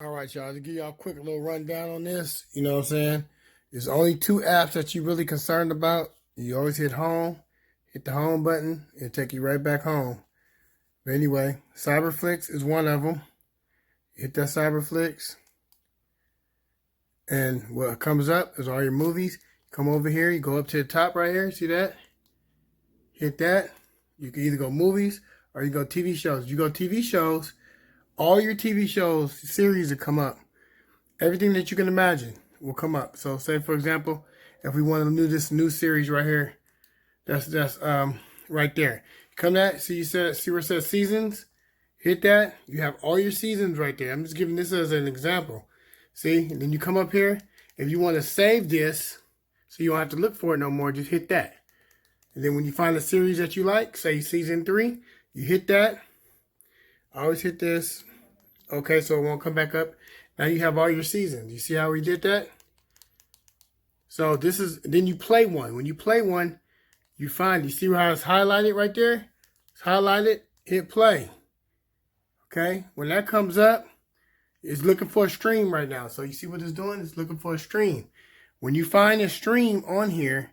All right, y'all, to give y'all a quick little rundown on this, you know what I'm saying? There's only two apps that you're really concerned about. You always hit home, hit the home button, it'll take you right back home. But anyway, Cyberflix is one of them. Hit that Cyberflix, and what comes up is all your movies. Come over here, you go up to the top right here, see that? Hit that. You can either go movies or you go TV shows. You go TV shows, all your TV shows, series will come up. Everything that you can imagine will come up. So say, for example, if we want to do this new series right here, that's right there. Come that, see where it says seasons? Hit that. You have all your seasons right there. I'm just giving this as an example. See? And then you come up here. If you want to save this, so you don't have to look for it no more, just hit that. And then when you find a series that you like, say season 3, you hit that. I always hit this. Okay, so it won't come back up. Now you have all your seasons. You see how we did that? So this is, then you play one. When you play one, you see how it's highlighted right there? It's highlighted, hit play. Okay, when that comes up, it's looking for a stream right now. So you see what it's doing? It's looking for a stream. When you find a stream on here,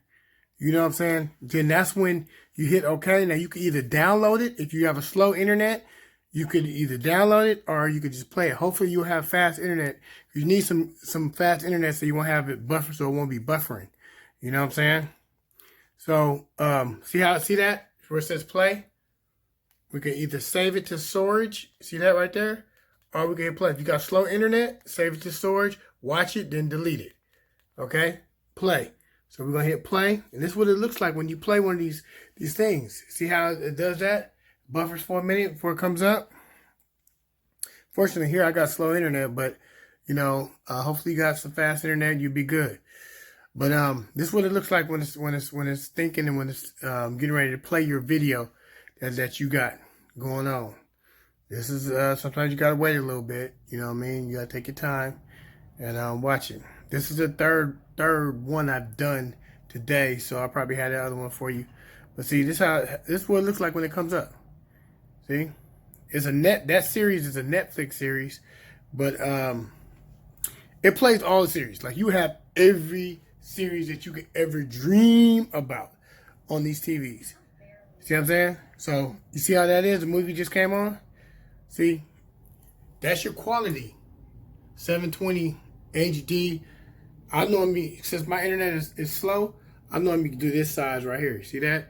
you know what I'm saying? Then that's when you hit okay. Now you can either download it. If you have a slow internet, you could either download it or you could just play it. Hopefully you'll have fast internet. You need some fast internet so you won't have it buffer, so it won't be buffering. You know what I'm saying? So see that? Where it says play? We can either save it to storage. See that right there? Or we can hit play. If you got slow internet, save it to storage, watch it, then delete it. Okay? Play. So we're gonna hit play. And this is what it looks like when you play one of these things. See how it does that? Buffers for a minute before it comes up. Fortunately, here I got slow internet, but you know, hopefully you got some fast internet, you'll be good. But this is what it looks like when it's thinking and when it's getting ready to play your video that you got going on. This is sometimes you gotta wait a little bit. You know what I mean? You gotta take your time and watch it. This is the third one I've done today, so I'll probably have the other one for you. But see, this is what it looks like when it comes up. See, that series is a Netflix series, but it plays all the series. Like you have every series that you could ever dream about on these TVs. See what I'm saying? So you see how that is? The movie just came on. See, that's your quality. 720 HD. I normally, since my internet is slow, I normally do this size right here. See that?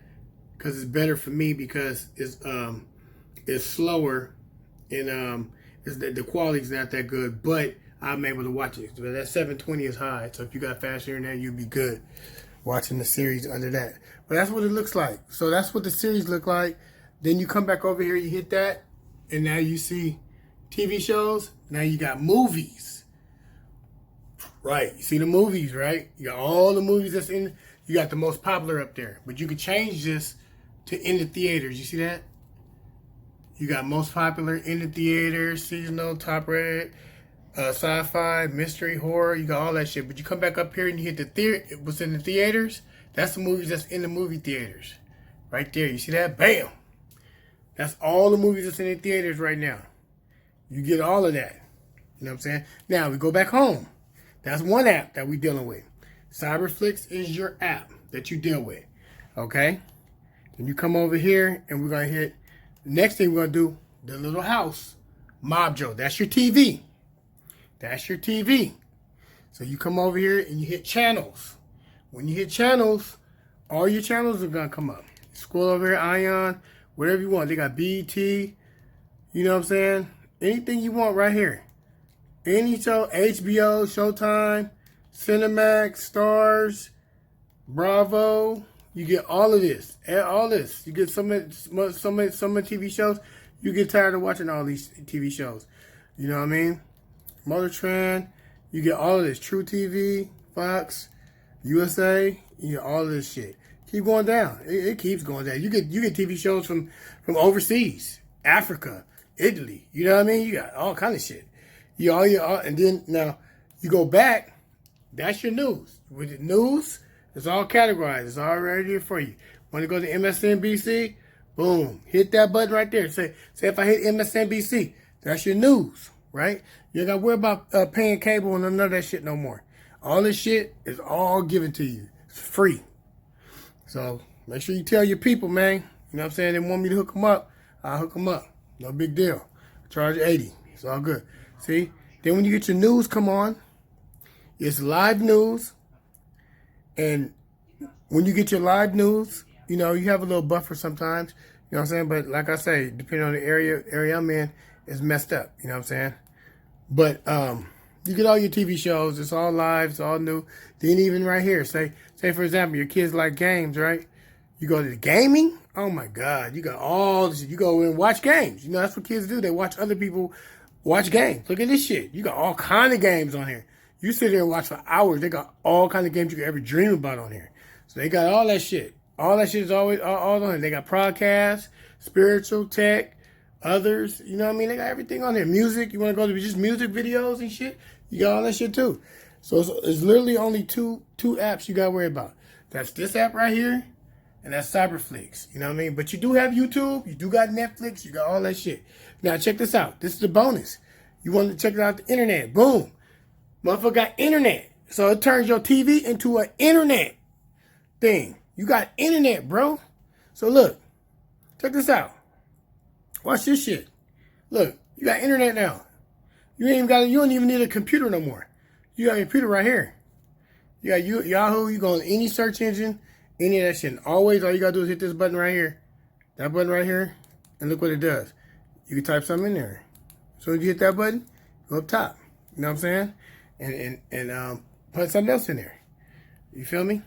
Because it's better for me because it's slower and the quality's not that good, but I'm able to watch it. So that 720 is high, so if you got fast internet, you'll be good watching the series under that. But that's what it looks like. So that's what the series look like. Then you come back over here, you hit that, and now you see TV shows. Now you got movies. Right, you see the movies, right? You got all the movies that's in. You got the most popular up there, but you can change this to in the theaters. You see that? You got most popular in the theaters, seasonal, top rated, sci-fi, mystery, horror. You got all that shit. But you come back up here and you hit the theater. What's in the theaters? That's the movies that's in the movie theaters, right there. You see that? Bam. That's all the movies that's in the theaters right now. You get all of that. You know what I'm saying? Now we go back home. That's one app that we're dealing with. Cyberflix is your app that you deal with. Okay? Then you come over here and we're going to hit, the next thing we're going to do, the little house, Mob Joe. That's your TV. That's your TV. So you come over here and you hit channels. When you hit channels, all your channels are going to come up. Scroll over here, Ion, whatever you want. They got BET, you know what I'm saying? Anything you want right here. Any show, HBO, Showtime, Cinemax, Stars, Bravo, you get all of this. All this. You get some TV shows. You get tired of watching all these TV shows. You know what I mean? Motor Trend. You get all of this. True TV, Fox, USA. You get all of this shit. Keep going down. It keeps going down. You get TV shows from overseas, Africa, Italy. You know what I mean? You got all kind of shit. And then now you go back. That's your news. With the news, it's all categorized. It's all right here for you. Want to go to MSNBC? Boom. Hit that button right there. Say if I hit MSNBC, that's your news right? You ain't got to worry about paying cable and none of that shit no more. All this shit is all given to you. It's free. So make sure you tell your people, man. You know what I'm saying? They want me to hook them up. I'll hook them up. No big deal. I charge 80. It's all good. See? Then when you get your news come on, it's live news. And when you get your live news, you know, you have a little buffer sometimes. You know what I'm saying? But like I say, depending on the area I'm in, it's messed up. You know what I'm saying? But you get all your TV shows. It's all live. It's all new. Then even right here, say for example, your kids like games, right? You go to the gaming. Oh my God, you got all this. You go and watch games. You know that's what kids do. They watch other people watch games. Look at this shit. You got all kind of games on here. You sit there and watch for hours. They got all kind of games you could ever dream about on here. So they got all that shit. All that shit is always all on here. They got podcasts, spiritual, tech, others. You know what I mean? They got everything on there. Music. You want to go to just music videos and shit? You got all that shit too. So it's literally only two apps you got to worry about. That's this app right here, and that's Cyberflix. You know what I mean? But you do have YouTube. You do got Netflix. You got all that shit. Now check this out. This is the bonus. You want to check it out the internet. Boom. Motherfucker got internet. So it turns your TV into an internet thing. You got internet, bro. So look, check this out. Watch this shit. Look, you got internet now. You don't even need a computer no more. You got your computer right here. You got Yahoo, you go on any search engine, any of that shit. And always all you gotta do is hit this button right here. That button right here, and look what it does. You can type something in there. So as you hit that button, go up top. You know what I'm saying? And put something else in there. You feel me?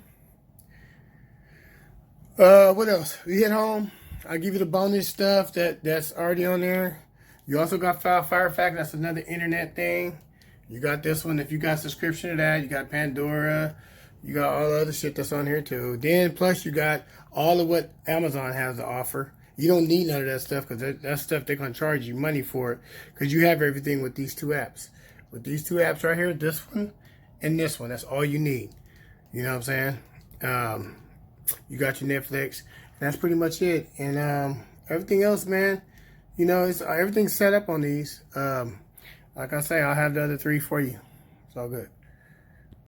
What else? We hit home. I'll give you the bonus stuff that's already on there. You also got Firestick. That's another internet thing. You got this one. If you got subscription to that, you got Pandora. You got all the other shit that's on here too. Then plus you got all of what Amazon has to offer. You don't need none of that stuff because that stuff they're going to charge you money for it because you have everything with these two apps. With these two apps right here, this one and this one, that's all you need. You know what I'm saying? You got your Netflix. That's pretty much it. And everything else, man, you know, everything's set up on these. Like I say, I'll have the other three for you. It's all good.